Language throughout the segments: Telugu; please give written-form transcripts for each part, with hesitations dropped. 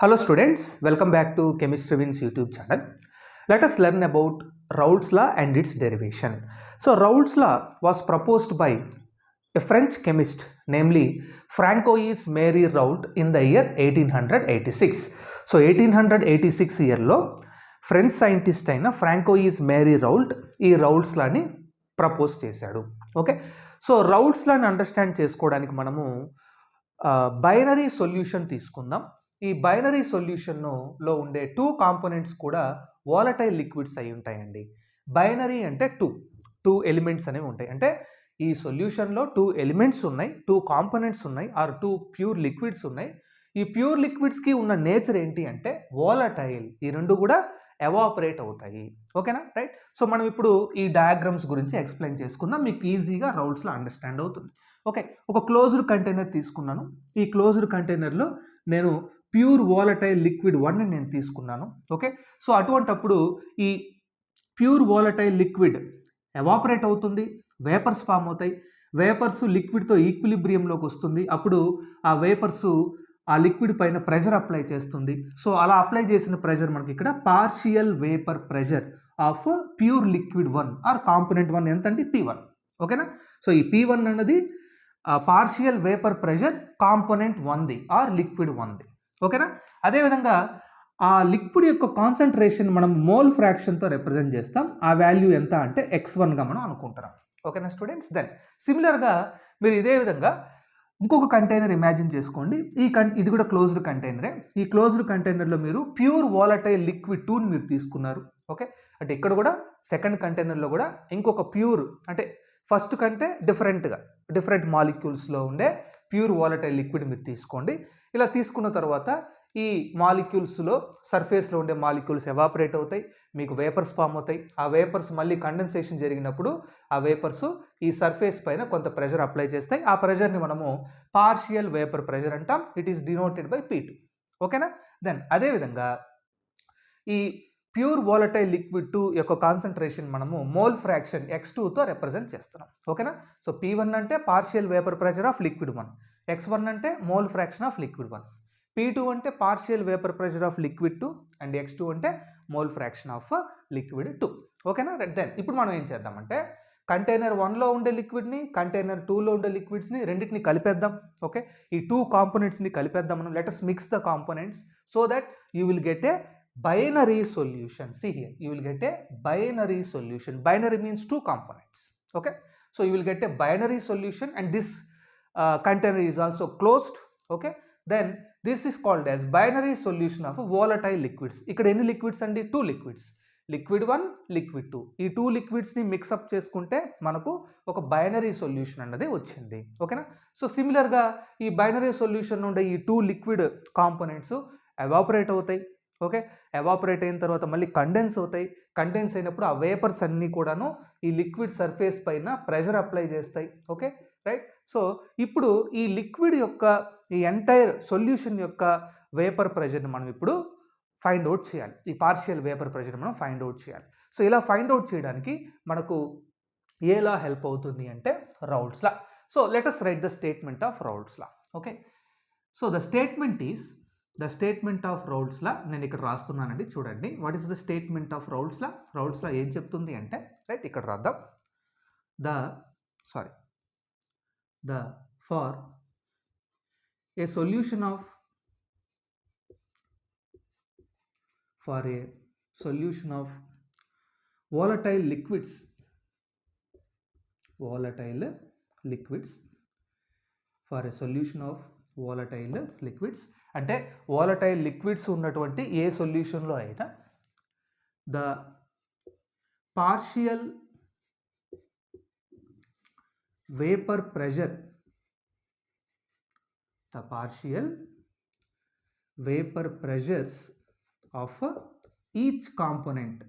Hello students, welcome back to Chemistry Wins YouTube channel. Let us learn about Raoult's law and its derivation. So Raoult's law was proposed by a French chemist, namely Francois Marie Raoult in the year 1886. So 1886 yearలో French scientist అయిన ఫ్రాంకోయిస్ మేరీ రౌల్ట్ ఈ రౌల్ట్స్ లాని ప్రపోజ్ చేశాడు. ఓకే, సో రౌల్ట్స్ లాని అండర్స్టాండ్ చేసుకోవడానికి మనము బైనరీ సొల్యూషన్ తీసుకుందాం. ఈ బైనరీ సొల్యూషన్లో ఉండే టూ కాంపోనెంట్స్ కూడా వాలటైల్ లిక్విడ్స్ అయి ఉంటాయండి. బైనరీ అంటే టూ ఎలిమెంట్స్ అనేవి ఉంటాయి. అంటే ఈ సొల్యూషన్లో టూ ఎలిమెంట్స్ ఉన్నాయి, టూ కాంపోనెంట్స్ ఉన్నాయి, ఆర్ టూ ప్యూర్ లిక్విడ్స్ ఉన్నాయి. ఈ ప్యూర్ లిక్విడ్స్కి ఉన్న నేచర్ ఏంటి అంటే వాలటైల్. ఈ రెండు కూడా ఎవాపరేట్ అవుతాయి. ఓకేనా, రైట్. సో మనం ఇప్పుడు ఈ డయాగ్రామ్స్ గురించి ఎక్స్ప్లెయిన్ చేసుకుందాం, మీకు ఈజీగా రౌల్ట్స్లో అండర్స్టాండ్ అవుతుంది. ఓకే, ఒక క్లోజ్డ్ కంటైనర్ తీసుకున్నాను. ఈ క్లోజ్డ్ కంటైనర్లో నేను ప్యూర్ వాలటైల్ లిక్విడ్ 1 నేను తీసుకున్నాను. ఓకే, సో అటువంటప్పుడు ఈ ప్యూర్ వాలటైల్ లిక్విడ్ ఎవాపరేట్ అవుతుంది, వేపర్స్ ఫామ్ అవుతాయి. వేపర్స్ లిక్విడ్తో ఈక్విలిబ్రియంలోకి వస్తుంది. అప్పుడు ఆ వేపర్స్ ఆ లిక్విడ్ పైన ప్రెషర్ అప్లై చేస్తుంది. సో అలా అప్లై చేసిన ప్రెషర్ మనకి ఇక్కడ partial vapour pressure of pure liquid 1 or component 1 ఎంత అంటే P1. ఓకేనా, సో ఈ P1 అన్నది పార్షియల్ వేపర్ ప్రెషర్ కాంపోనెంట్ 1ది ఆర్ లిక్విడ్ 1ది. ఓకేనా, అదేవిధంగా ఆ లిక్విడ్ యొక్క కాన్సన్ట్రేషన్ మనం మోల్ ఫ్రాక్షన్తో రిప్రజెంట్ చేస్తాం. ఆ వాల్యూ ఎంత అంటే x1గా మనం అనుకుంటున్నాం. ఓకేనా స్టూడెంట్స్, దెన్ సిమిలర్గా మీరు ఇదే విధంగా ఇంకొక కంటైనర్ ఇమాజిన్ చేసుకోండి. ఇది కూడా క్లోజ్డ్ కంటైనరే. ఈ క్లోజ్డ్ కంటైనర్లో మీరు ప్యూర్ వాలటైల్ లిక్విడ్ 2ని మీరు తీసుకున్నారు. ఓకే, అంటే ఇక్కడ కూడా సెకండ్ కంటైనర్లో కూడా ఇంకొక ప్యూర్, అంటే ఫస్ట్ కంటే డిఫరెంట్ మాలిక్యూల్స్లో ఉండే ప్యూర్ వాలటైల్ లిక్విడ్ మీరు తీసుకోండి. ఇలా తీసుకున్న తర్వాత ఈ మాలిక్యూల్స్లో సర్ఫేస్లో ఉండే మాలిక్యూల్స్ ఎవాపరేట్ అవుతాయి, మీకు వేపర్స్ ఫామ్ అవుతాయి. ఆ వేపర్స్ మళ్ళీ కండెన్సేషన్ జరిగినప్పుడు ఆ వేపర్స్ ఈ సర్ఫేస్ పైన కొంత ప్రెషర్ అప్లై చేస్తాయి. ఆ ప్రెషర్ని మనము పార్షియల్ వేపర్ ప్రెషర్ అంటాం. It is denoted by P2. ఓకేనా, దెన్ అదేవిధంగా ఈ ప్యూర్ వాలటైల్ లిక్విడ్ 2 యొక్క కాన్సన్ట్రేషన్ మనము మోల్ ఫ్రాక్షన్ x2తో రిప్రజెంట్ చేస్తున్నాం. ఓకేనా, సో P1 అంటే partial vapour pressure of liquid 1, x1 అంటే mole fraction of liquid 1, P2 అంటే partial vapour pressure of liquid 2 and x2 అంటే మోల్ ఫ్రాక్షన్ ఆఫ్ లిక్విడ్ 2. ఓకేనా, దెన్ ఇప్పుడు మనం ఏం చేద్దామంటే కంటైనర్ 1లో ఉండే లిక్విడ్ని, కంటైనర్ 2లో ఉండే లిక్విడ్స్ని రెండింటిని కలిపేద్దాం. ఓకే, ఈ టూ కాంపోనెంట్స్ని కలిపేద్దాం మనం. Let us mix the components so that you will get a binary solution. See here, you will get a binary solution. Binary means two components. Okay, so you will get a binary solution and this container is also closed. Okay, then this is called as binary solution of volatile liquids. ఇక్కడ ఎన్ని లిక్విడ్స్ అండి? 2 లిక్విడ్స్, లిక్విడ్ 1, లిక్విడ్ 2. ఈ 2 లిక్విడ్స్ని మిక్సప్ చేసుకుంటే మనకు ఒక బైనరీ సొల్యూషన్ అన్నది వచ్చింది. ఓకేనా, సో సిమిలర్గా ఈ బైనరీ సొల్యూషన్ ఉండే ఈ 2 లిక్విడ్ కాంపోనెంట్స్ ఎవాపరేట్ అవుతాయి. ఓకే, ఎవాపరేట్ అయిన తర్వాత మళ్ళీ కండెన్స్ అవుతాయి. కండెన్స్ అయినప్పుడు ఆ వేపర్స్ అన్నీ కూడాను ఈ లిక్విడ్ సర్ఫేస్ పైన ప్రెషర్ అప్లై చేస్తాయి. Okay, right. సో ఇప్పుడు ఈ లిక్విడ్ యొక్క ఈ ఎంటైర్ సొల్యూషన్ యొక్క వేపర్ ప్రెషర్ని మనం ఇప్పుడు ఫైండ్ అవుట్ చేయాలి. ఈ పార్షియల్ వేపర్ ప్రెషర్ మనం ఫైండ్ అవుట్ చేయాలి. సో ఇలా ఫైండ్ అవుట్ చేయడానికి మనకు ఏ లా హెల్ప్ అవుతుంది అంటే Raoult's law. So let us write the statement of Raoult's law. Okay, so the statement of Raoult's law నేను ఇక్కడ రాస్తున్నానండి. చూడండి, what is the statement of Raoult's law. Raoult's law ఏం చెప్తుంది అంటే, రైట్, ఇక్కడ రాద్దాం. For a solution of volatile liquids for a solution of volatile liquids అంటే వాలటైల్ లిక్విడ్స్ ఉన్నటువంటి ఏ సొల్యూషన్లో అయినా the partial vapour pressures of each component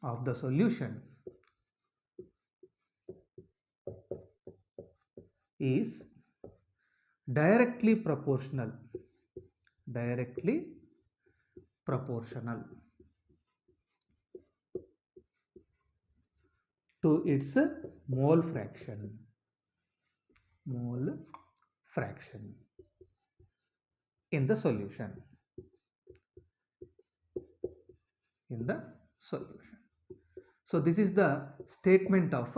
of the solution is directly proportional to its mole fraction. mole fraction in the solution. So this is the statement of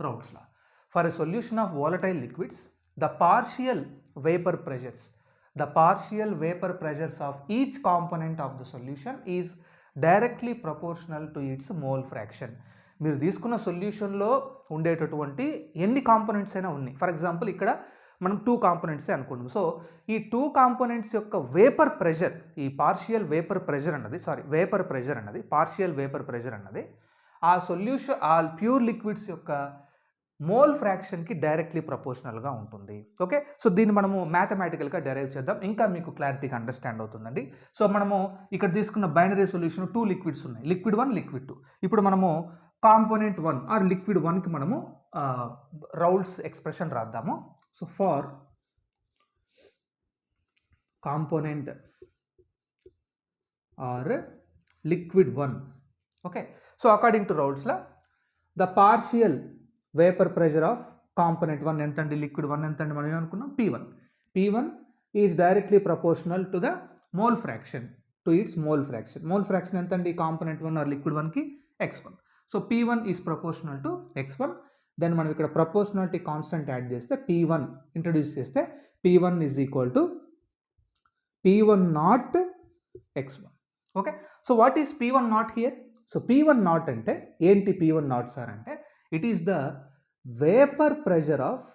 Raoult's law. For a solution of volatile liquids, the partial vapor pressures of each component of the solution is directly proportional to its mole fraction. మీరు తీసుకున్న సొల్యూషన్లో ఉండేటటువంటి ఎన్ని కాంపోనెంట్స్ అయినా ఉన్నాయి. ఫర్ ఎగ్జాంపుల్ ఇక్కడ మనం 2 కాంపోనెంట్సే అనుకుంటాం. సో ఈ 2 కాంపోనెంట్స్ యొక్క వేపర్ ప్రెషర్, ఈ పార్షియల్ వేపర్ ప్రెషర్ అన్నది పార్షియల్ వేపర్ ప్రెషర్ అన్నది ఆ సొల్యూషన్, ఆ ప్యూర్ లిక్విడ్స్ యొక్క మోల్ ఫ్రాక్షన్కి డైరెక్ట్లీ ప్రపోర్షనల్గా ఉంటుంది. ఓకే, సో దీన్ని మనము మ్యాథమెటికల్గా డెరైవ్ చేద్దాం, ఇంకా మీకు క్లారిటీగా అండర్స్టాండ్ అవుతుందండి. సో మనము ఇక్కడ తీసుకున్న బైనరీ సొల్యూషన్ 2 లిక్విడ్స్ ఉన్నాయి, లిక్విడ్ 1, లిక్విడ్ 2. ఇప్పుడు మనము కాంపోనెంట్ 1 ఆర్ లిక్విడ్ 1కి మనము రౌల్ట్స్ ఎక్స్ప్రెషన్ రాద్దాము. So for component or liquid 1, okay, so according to Raoult's law, the partial vapor pressure of component 1 entandi, liquid 1 entandi, మనం ఏమనుకున్నాం, P1 is directly proportional to the mole fraction, to its mole fraction. Mole fraction entandi component 1 or liquid 1 కి x1. so P1 is proportional to x1. then మనం ఇక్కడ proportionality constant యాడ్ చేస్తే P1 ఇంట్రడ్యూస్ చేస్తే P1 is equal to P1 naught x1. okay, so what is P1 naught here? So P1 naught అంటే ఏంటి? P1 naught సార్ అంటే it is the vapour pressure of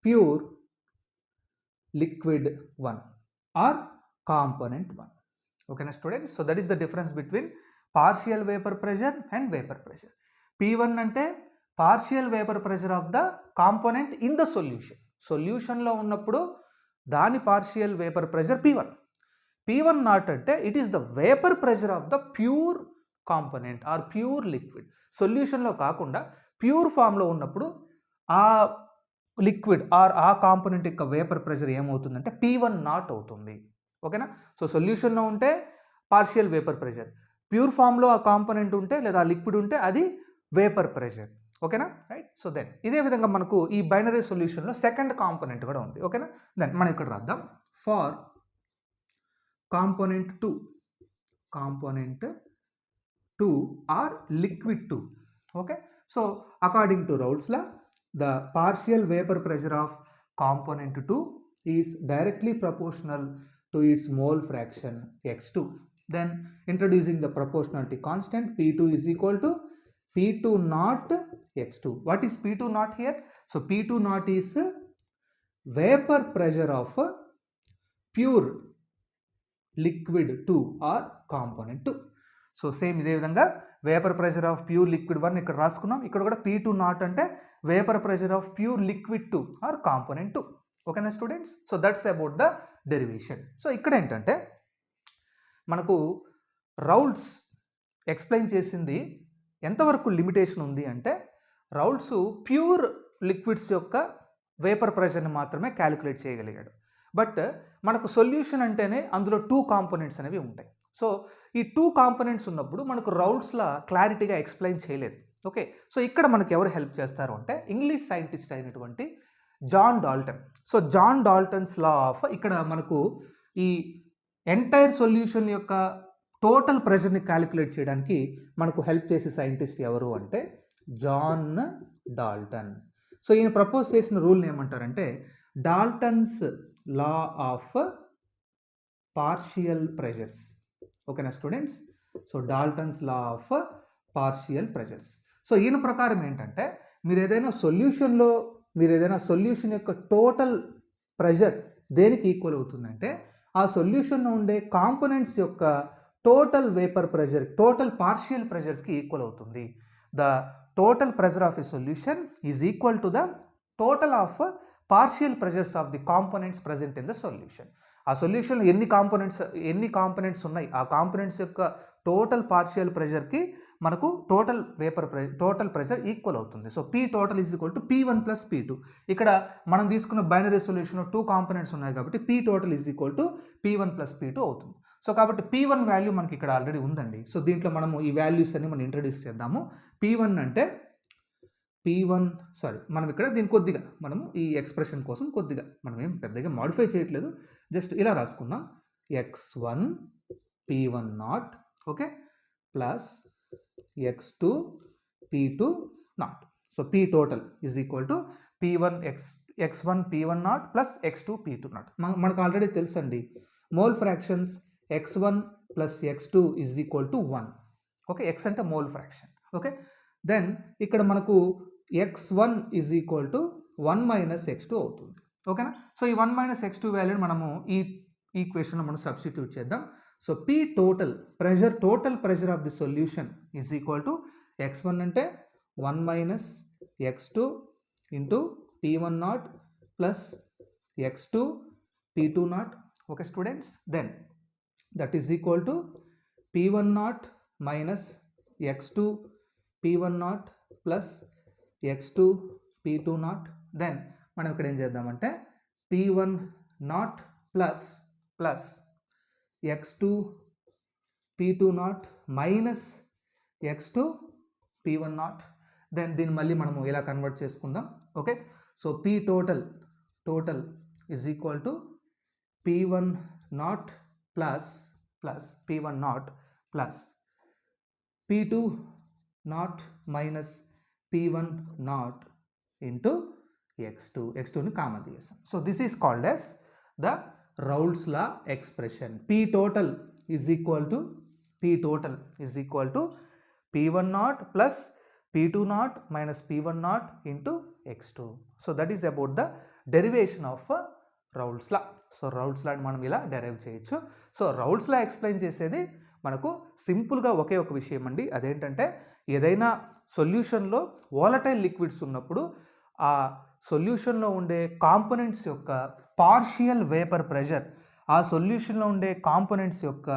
pure liquid 1 or component 1. ఓకేనా students? So that is the difference between partial vapour pressure and vapour pressure. P1 అంటే partial vapour pressure of the component in the సొల్యూషన్లో ఉన్నప్పుడు దాని partial vapour pressure P1 naught అంటే it is the vapour pressure of the pure component or pure liquid. సొల్యూషన్లో కాకుండా ప్యూర్ ఫామ్లో ఉన్నప్పుడు ఆ లిక్విడ్ ఆర్ ఆ కాంపోనెంట్ యొక్క వేపర్ ప్రెషర్ ఏమవుతుందంటే P1 naught అవుతుంది. ఓకేనా? సో సొల్యూషన్లో ఉంటే పార్షియల్ వేపర్ ప్రెషర్, ప్యూర్ ఫామ్లో ఆ కాంపోనెంట్ ఉంటే లేదా లిక్విడ్ ఉంటే అది వేపర్ ప్రెషర్. ఓకేనా? రైట్. సో దెన్ ఇదే విధంగా మనకు ఈ బైనరీ సొల్యూషన్లో సెకండ్ కాంపోనెంట్ కూడా ఉంది. ఓకేనా? దెన్ మనం ఇక్కడ రాద్దాం. For component 2 or liquid 2. okay, so according to Raoult's law, the partial vapor pressure of component 2 is directly proportional to its mole fraction x2. then introducing the proportionality constant, P2 is equal to P2 naught x2. what is P2 naught here? so P2 naught is vapor pressure of pure liquid 2 or component 2. So same ఇదే విధంగా vapour pressure of pure liquid 1 ఇక్కడ రాసుకున్నాం. ఇక్కడ కూడా P2 నాట్ అంటే vapour pressure of pure liquid 2 or component 2. ఓకేనా students? So that's about the derivation. So ఇక్కడ ఏంటంటే మనకు రౌల్ట్స్ ఎక్స్ప్లెయిన్ చేసింది ఎంతవరకు లిమిటేషన్ ఉంది అంటే రౌల్ట్స్ ప్యూర్ లిక్విడ్స్ యొక్క వేపర్ ప్రెషర్ని మాత్రమే క్యాలిక్యులేట్ చేయగలిగాడు. బట్ మనకు సొల్యూషన్ అంటేనే అందులో 2 కాంపోనెంట్స్ అనేవి ఉంటాయి. సో ఈ 2 కాంపోనెంట్స్ ఉన్నప్పుడు మనకు రౌల్ట్స్లా క్లారిటీగా ఎక్స్ప్లెయిన్ చేయలేదు. ఓకే, సో ఇక్కడ మనకు ఎవరు హెల్ప్ చేస్తారు అంటే ఇంగ్లీష్ సైంటిస్ట్ అయినటువంటి John Dalton. So John Dalton's law of, ఇక్కడ మనకు ఈ ఎంటైర్ సొల్యూషన్ యొక్క టోటల్ ప్రెషర్ని క్యాలిక్యులేట్ చేయడానికి మనకు హెల్ప్ చేసే సైంటిస్ట్ ఎవరు అంటే జాన్ డాల్టన్. సో ఈయన ప్రపోజ్ చేసిన రూల్ని ఏమంటారంటే Dalton's law of partial pressures. ఓకేనా students? So Dalton's law of partial pressures. So ఈయన ప్రకారం ఏంటంటే మీరు ఏదైనా సొల్యూషన్ యొక్క టోటల్ ప్రెషర్ దేనికి ఈక్వల్ అవుతుందంటే ఆ సొల్యూషన్లో ఉండే కాంపోనెంట్స్ యొక్క total vapour pressure, total partial ప్రెషర్స్కి ఈక్వల్ అవుతుంది. The total pressure of a solution is equal to the total of partial pressures of the components present in the solution. ఆ సొల్యూషన్లో ఎన్ని కాంపోనెంట్స్ ఉన్నాయి ఆ కాంపోనెంట్స్ యొక్క టోటల్ పార్షియల్ ప్రెషర్కి మనకు టోటల్ ప్రెషర్ ఈక్వల్ అవుతుంది. So P total is equal to P1 plus P2. ఇక్కడ మనం తీసుకున్న బైనరీ సొల్యూషన్లో 2 కాంపోనెంట్స్ ఉన్నాయి కాబట్టి P total is equal to P1 plus P2 అవుతుంది. సో కాబట్టి P1 వాల్యూ మనకి ఇక్కడ ఆల్రెడీ ఉందండి. సో దీంట్లో మనము ఈ వాల్యూస్ అన్ని మనం ఇంట్రడ్యూస్ చేద్దాము. P1 అంటే P1 సారీ మనం ఇక్కడ దీన్ని కొద్దిగా మనము ఈ ఎక్స్ప్రెషన్ కోసం కొద్దిగా మనం ఏం పెద్దగా మాడిఫై చేయట్లేదు, జస్ట్ ఇలా రాసుకుందాం. x1 P1 not okay plus x2 P2 not. So P total is equal to P1 x1 P1 not plus x2 P2 not. మనకు ఆల్రెడీ తెలుసండి mole fractions x1 plus x2 is equal to 1. Okay, x అంటే మోల్ ఫ్రాక్షన్. ఓకే, దెన్ ఇక్కడ మనకు x1 is equal to 1 minus x2 అవుతుంది. ఓకేనా, సో ఈ 1 మైనస్ x2 వాల్యూని మనము ఈ ఈక్వేషన్లో మనం సబ్స్టిట్యూట్ చేద్దాం. So P total pressure of the solution is equal to x1 అంటే 1 minus x2 into P1 not plus x2 P2 naught. Okay students, then that is equal to P1 naught minus x2 P1 not plus x2 P2 naught. దెన్ మనం ఇక్కడ ఏం చేద్దామంటే P1 not plus x2 P2 not minus x2 P1 naught. దెన్ దీన్ని మళ్ళీ మనము ఇలా కన్వర్ట్ చేసుకుందాం. Okay, so P total is equal to P1 not plus P1 not plus P2 not minus P1 not into x2ని కామన్ తీసేసాం. So this is called as the Raoult's law expression. P total is equal to P1 not plus P2 not minus P1 not into x2. So that is about the derivation of Raoult's law. So Raoult's law మనం ఇలా డెరైవ్ చేయొచ్చు. సో రౌల్ట్స్ లా ఎక్స్ప్లెయిన్ చేసేది మనకు సింపుల్గా ఒకే ఒక విషయం అండి, అదేంటంటే ఏదైనా సొల్యూషన్లో వాలటైల్ లిక్విడ్స్ ఉన్నప్పుడు ఆ సొల్యూషన్లో ఉండే కాంపోనెంట్స్ యొక్క పార్షియల్ వేపర్ ప్రెషర్ ఆ సొల్యూషన్లో ఉండే కాంపోనెంట్స్ యొక్క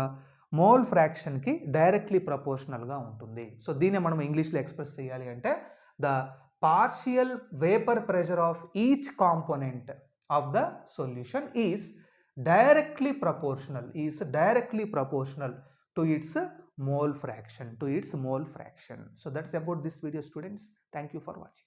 మోల్ ఫ్రాక్షన్కి డైరెక్ట్లీ ప్రపోర్షనల్గా ఉంటుంది. సో దీన్ని మనం ఇంగ్లీష్లో ఎక్స్ప్రెస్ చేయాలి అంటే the partial vapour pressure of each component of the solution is directly proportional to its mole fraction. So that's about this video, students. Thank you for watching.